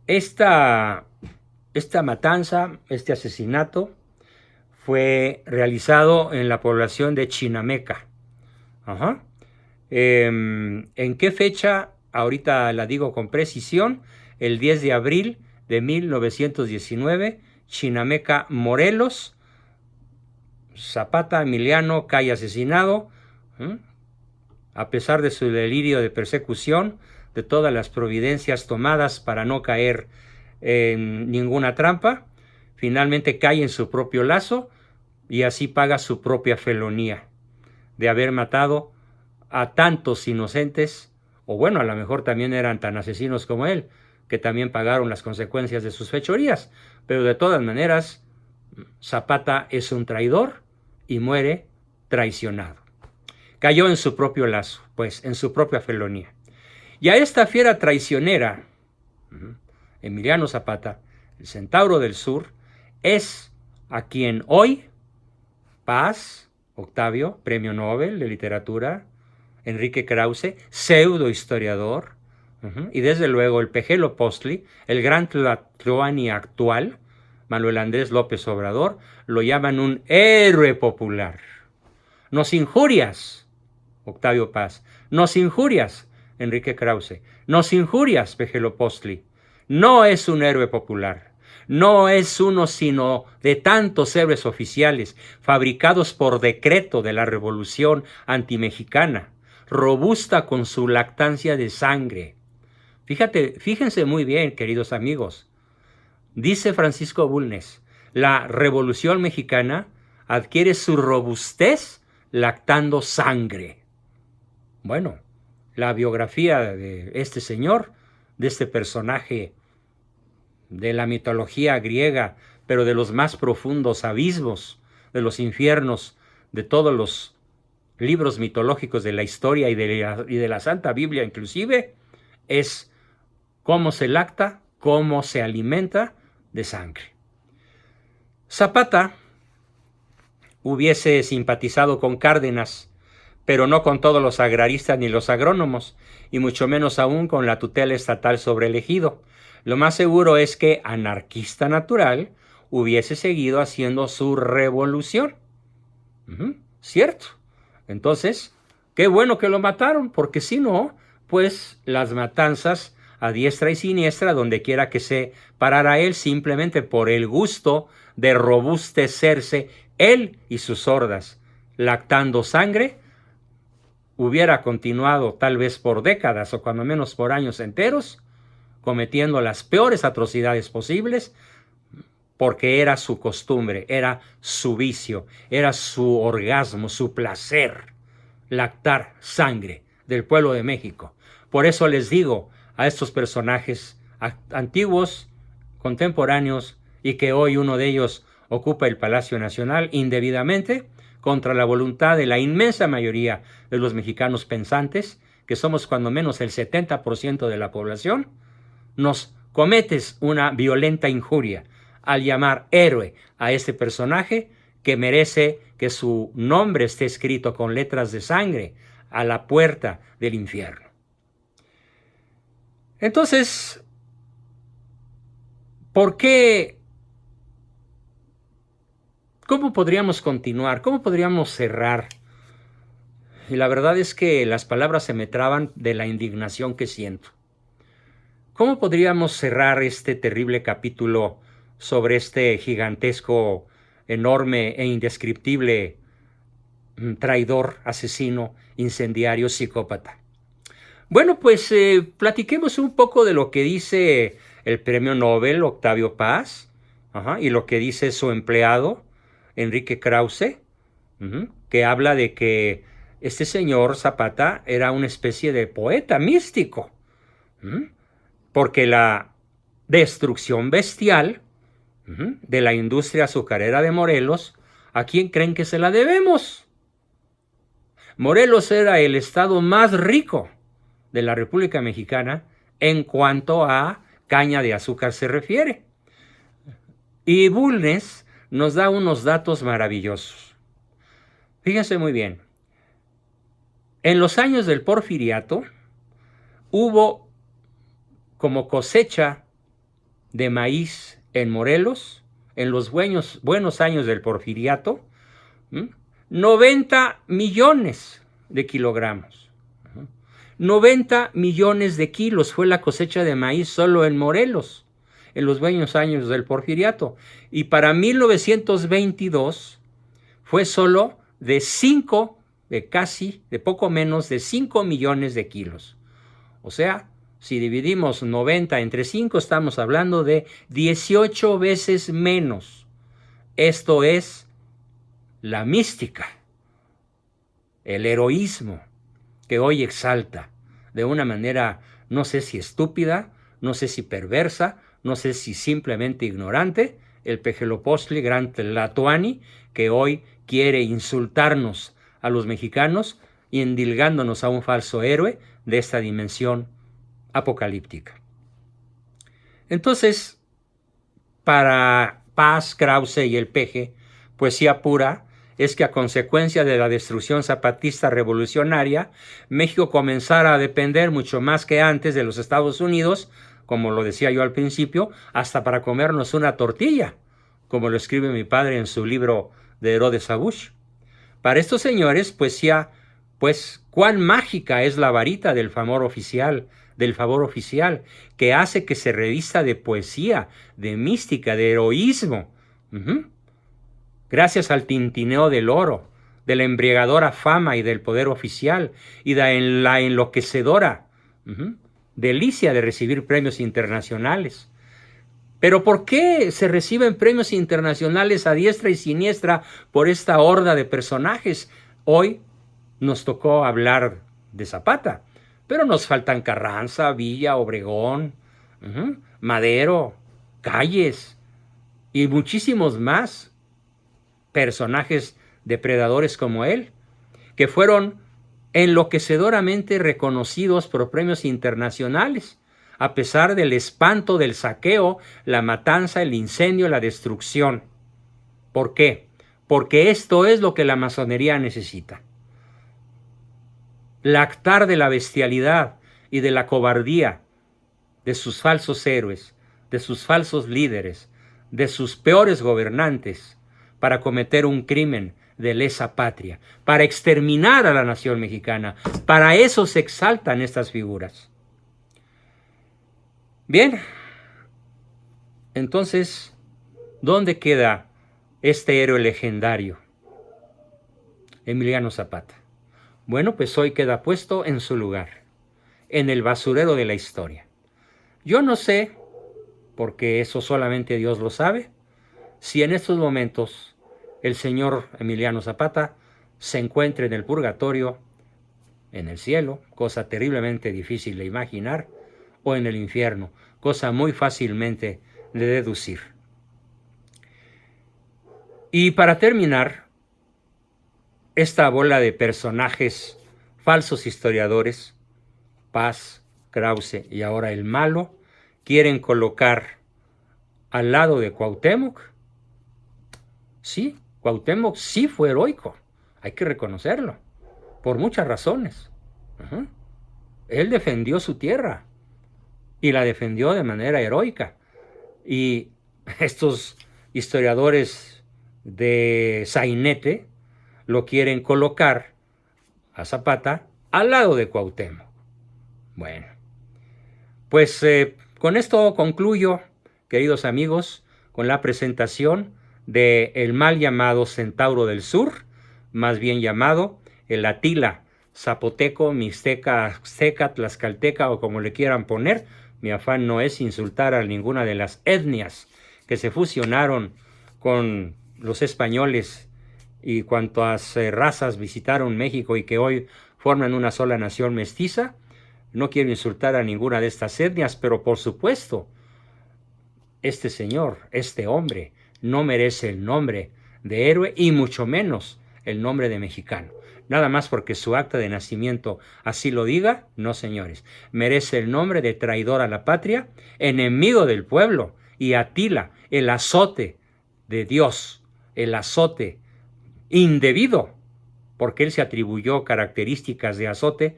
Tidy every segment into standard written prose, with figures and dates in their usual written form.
Esta, esta matanza, este asesinato, fue realizado en la población de Chinameca. Ajá. ¿En qué fecha? Ahorita la digo con precisión. El 10 de abril de 1919, Chinameca, Morelos. Zapata Emiliano cae asesinado. A pesar de su delirio de persecución, de todas las providencias tomadas para no caer en ninguna trampa, finalmente cae en su propio lazo y así paga su propia felonía de haber matado a tantos inocentes, o bueno, a lo mejor también eran tan asesinos como él, que también pagaron las consecuencias de sus fechorías, pero de todas maneras, Zapata es un traidor y muere traicionado. Cayó en su propio lazo, pues, en su propia felonía. Y a esta fiera traicionera, Emiliano Zapata, el Centauro del Sur, es a quien hoy Paz, Octavio, Premio Nobel de Literatura, Enrique Krause, pseudo historiador, y desde luego el Pejelo Postli, el gran Tlatoani actual, Manuel Andrés López Obrador, lo llaman un héroe popular. Nos injurias, Octavio Paz, nos injurias, Enrique Krause, nos injurias, Pejelo Postli. No es un héroe popular. No es uno sino de tantos héroes oficiales fabricados por decreto de la revolución antimexicana, robusta con su lactancia de sangre. Fíjense muy bien, queridos amigos. Dice Francisco Bulnes, la revolución mexicana adquiere su robustez lactando sangre. Bueno, la biografía de este señor, de este personaje de la mitología griega, pero de los más profundos abismos, de los infiernos, de todos los libros mitológicos de la historia y de la Santa Biblia inclusive, es cómo se lacta, cómo se alimenta de sangre. Zapata hubiese simpatizado con Cárdenas, pero no con todos los agraristas ni los agrónomos, y mucho menos aún con la tutela estatal sobre el ejido. Lo más seguro es que, anarquista natural, hubiese seguido haciendo su revolución. ¿Cierto? Entonces, qué bueno que lo mataron, porque si no, pues las matanzas a diestra y siniestra, donde quiera que se parara él, simplemente por el gusto de robustecerse él y sus hordas, lactando sangre, hubiera continuado tal vez por décadas o cuando menos por años enteros, cometiendo las peores atrocidades posibles, porque era su costumbre, era su vicio, era su orgasmo, su placer, lactar sangre del pueblo de México. Por eso les digo a estos personajes antiguos, contemporáneos, y que hoy uno de ellos ocupa el Palacio Nacional indebidamente, contra la voluntad de la inmensa mayoría de los mexicanos pensantes, que somos cuando menos el 70% de la población, nos cometes una violenta injuria al llamar héroe a este personaje que merece que su nombre esté escrito con letras de sangre a la puerta del infierno. Entonces, ¿por qué? ¿Cómo podríamos continuar? ¿Cómo podríamos cerrar? Y la verdad es que las palabras se me traban de la indignación que siento. ¿Cómo podríamos cerrar este terrible capítulo sobre este gigantesco, enorme e indescriptible traidor, asesino, incendiario, psicópata? Bueno, pues platiquemos un poco de lo que dice el premio Nobel Octavio Paz, y lo que dice su empleado, Enrique Krause, que habla de que este señor Zapata era una especie de poeta místico, porque la destrucción bestial de la industria azucarera de Morelos, ¿a quién creen que se la debemos? Morelos era el estado más rico de la República Mexicana en cuanto a caña de azúcar se refiere. Y Bulnes nos da unos datos maravillosos. Fíjense muy bien. En los años del Porfiriato hubo como cosecha de maíz en Morelos, en los buenos años del Porfiriato, 90 millones de kilogramos. 90 millones de kilos fue la cosecha de maíz solo en Morelos, en los buenos años del Porfiriato. Y para 1922 fue solo de poco menos de 5 millones de kilos. O sea, si dividimos 90 entre 5, estamos hablando de 18 veces menos. Esto es la mística, el heroísmo que hoy exalta de una manera, no sé si estúpida, no sé si perversa, no sé si simplemente ignorante, el Pejelopostli Gran Tlatoani, que hoy quiere insultarnos a los mexicanos y endilgándonos a un falso héroe de esta dimensión apocalíptica. Entonces, para Paz, Krause y el Peje, poesía pura es que a consecuencia de la destrucción zapatista revolucionaria, México comenzara a depender mucho más que antes de los Estados Unidos, como lo decía yo al principio, hasta para comernos una tortilla, como lo escribe mi padre en su libro de Herodes Abush. Para estos señores, poesía, pues, cuán mágica es la varita del favor oficial, que hace que se revista de poesía, de mística, de heroísmo. Gracias al tintineo del oro, de la embriagadora fama y del poder oficial, y de la enloquecedora delicia de recibir premios internacionales. Pero ¿por qué se reciben premios internacionales a diestra y siniestra por esta horda de personajes? Hoy nos tocó hablar de Zapata, pero nos faltan Carranza, Villa, Obregón, Madero, Calles y muchísimos más personajes depredadores como él, que fueron enloquecedoramente reconocidos por premios internacionales, a pesar del espanto del saqueo, la matanza, el incendio, la destrucción. ¿Por qué? Porque esto es lo que la masonería necesita. Lactar de la bestialidad y de la cobardía de sus falsos héroes, de sus falsos líderes, de sus peores gobernantes, para cometer un crimen de lesa patria, para exterminar a la nación mexicana. Para eso se exaltan estas figuras. Bien, entonces, ¿dónde queda este héroe legendario? Emiliano Zapata. Bueno, pues hoy queda puesto en su lugar, en el basurero de la historia. Yo no sé, porque eso solamente Dios lo sabe, si en estos momentos el señor Emiliano Zapata se encuentra en el purgatorio, en el cielo, cosa terriblemente difícil de imaginar, o en el infierno, cosa muy fácilmente de deducir. Y para terminar, esta bola de personajes falsos historiadores, Paz, Krause y ahora el malo, quieren colocar al lado de Cuauhtémoc. Sí, Cuauhtémoc sí fue heroico, hay que reconocerlo, por muchas razones. Él defendió su tierra y la defendió de manera heroica. Y estos historiadores de sainete lo quieren colocar a Zapata al lado de Cuauhtémoc. Bueno, pues con esto concluyo, queridos amigos, con la presentación de el mal llamado Centauro del Sur, más bien llamado el Atila zapoteco, mixteca, azteca, tlaxcalteca o como le quieran poner. Mi afán no es insultar a ninguna de las etnias que se fusionaron con los españoles y cuantas razas visitaron México y que hoy forman una sola nación mestiza. No quiero insultar a ninguna de estas etnias, pero por supuesto, este señor, este hombre, no merece el nombre de héroe y mucho menos el nombre de mexicano. Nada más porque su acta de nacimiento así lo diga, no señores. Merece el nombre de traidor a la patria, enemigo del pueblo, y Atila, el azote de Dios, el azote indebido, porque él se atribuyó características de azote,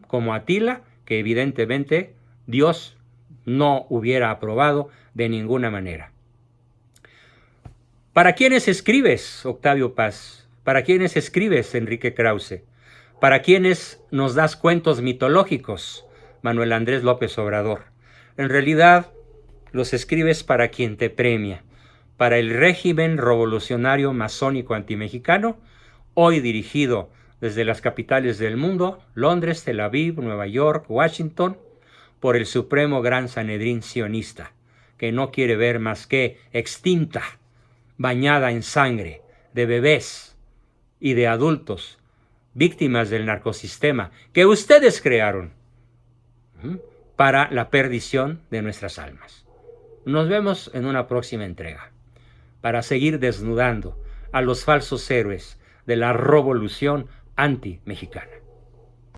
como Atila, que evidentemente Dios no hubiera aprobado de ninguna manera. ¿Para quiénes escribes, Octavio Paz? ¿Para quiénes escribes, Enrique Krause? ¿Para quiénes nos das cuentos mitológicos, Manuel Andrés López Obrador? En realidad, los escribes para quien te premia, para el régimen revolucionario masónico antimexicano, hoy dirigido desde las capitales del mundo, Londres, Tel Aviv, Nueva York, Washington, por el Supremo Gran Sanedrín sionista, que no quiere ver más que extinta, bañada en sangre de bebés y de adultos, víctimas del narcosistema que ustedes crearon para la perdición de nuestras almas. Nos vemos en una próxima entrega para seguir desnudando a los falsos héroes de la revolución anti-mexicana.